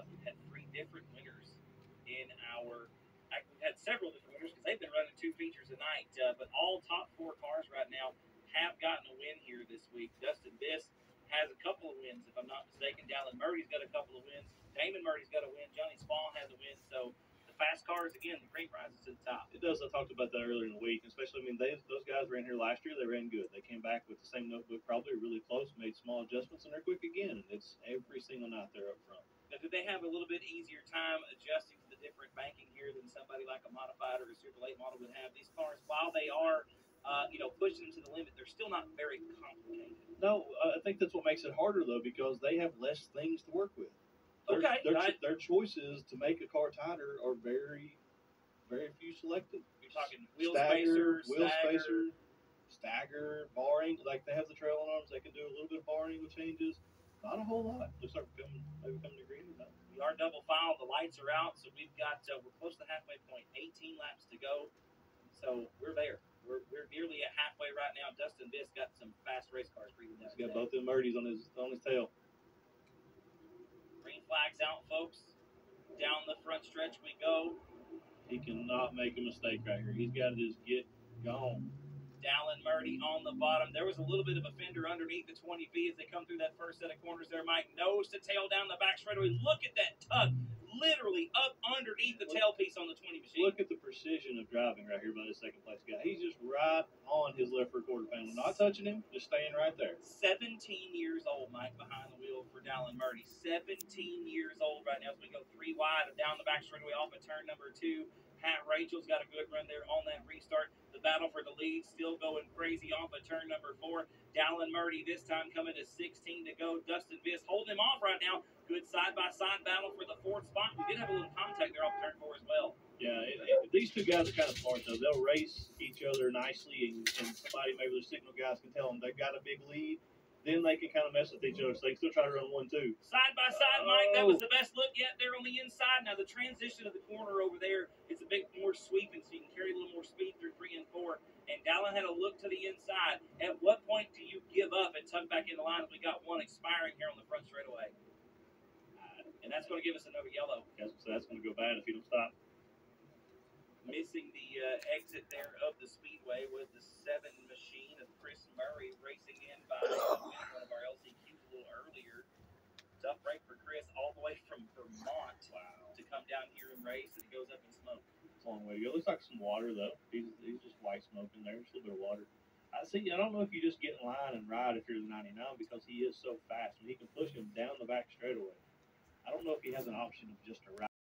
we've had three different winners in our. We've had several different winners because they've been running two features a night. But all top four cars right now have gotten a win here this week. Dustin Biss has a couple of wins, if I'm not mistaken. Dallin Murray's got a couple of wins. Damon Murray's got a win. Johnny Spall has a win. So the fast cars, again, the green prize is to the top. It does. I talked about that earlier in the week, especially, I mean, those guys ran here last year. They ran good. They came back with the same notebook, probably really close, made small adjustments, and they're quick again. And it's every single night they're up front. Now, do they have a little bit easier time adjusting to the different banking here than somebody like a modified or a super late model would have? These cars, while they are pushing them to the limit, they're still not very complicated. No, I think that's what makes it harder, though, because they have less things to work with. Their choices to make a car tighter are very, very few selected. You're talking wheel spacer, stagger, bar angle. Like they have the trailing arms, they can do a little bit of bar angle changes. Not a whole lot. Looks like maybe coming to green or not. We are double file. The lights are out, so we've got we're close to the halfway point. 18 laps to go, so we're there. We're nearly at halfway right now. Dustin Biss got some fast race cars breathing down. He's got both them Murdays on his tail. Green flags out, folks. Down the front stretch we go. He cannot make a mistake right here. He's got to just get gone. Dallin Murray on the bottom. There was a little bit of a fender underneath the 20 feet as they come through that first set of corners there, Mike. Nose to tail down the back straightaway. Look at that tug. Literally up underneath the tailpiece on the 20 machine. Look at the precision of driving right here by the second place guy. He's just right on his left rear quarter panel. Not touching him, just staying right there. 17 years old, Mike, behind the wheel for Dallin Murray. 17 years old right now as we go three wide down the back straightaway off of turn number 2. Pat Rachel's got a good run there on that restart. The battle for the lead still going crazy off of turn number 4. Dallin Murray this time coming to 16 to go. Dustin Biss holding him off right now. Good side-by-side battle for the 4th spot. We did have a little contact there off turn 4 as well. Yeah, these two guys are kind of smart, though. They'll race each other nicely, and somebody, maybe the signal guys can tell them they've got a big lead. Then they can kind of mess with each other, so they can still try to run 1-2. Side-by-side, Mike, that was the best look yet there on the inside. Now, the transition of the corner over there is a bit more sweeping, so you can carry a little more speed through 3 and 4. And Dallin had a look to the inside. At what point do you give up and tuck back in the line? We got one expiring here on the front straightaway. And that's going to give us another yellow. So that's going to go bad if you don't stop. Missing the exit there of the speedway was the 7 machine of Chris Murray racing in by winning one of our LCQs a little earlier. Tough break for Chris all the way from Vermont to come down here and race, and it goes up in smoke. It's a long way to go. Looks like some water, though. He's just white smoke in there. Just a little bit of water. I don't know if you just get in line and ride if you're the 99 because he is so fast. And he can push him down the back straightaway. I don't know if he has an option of just a ride.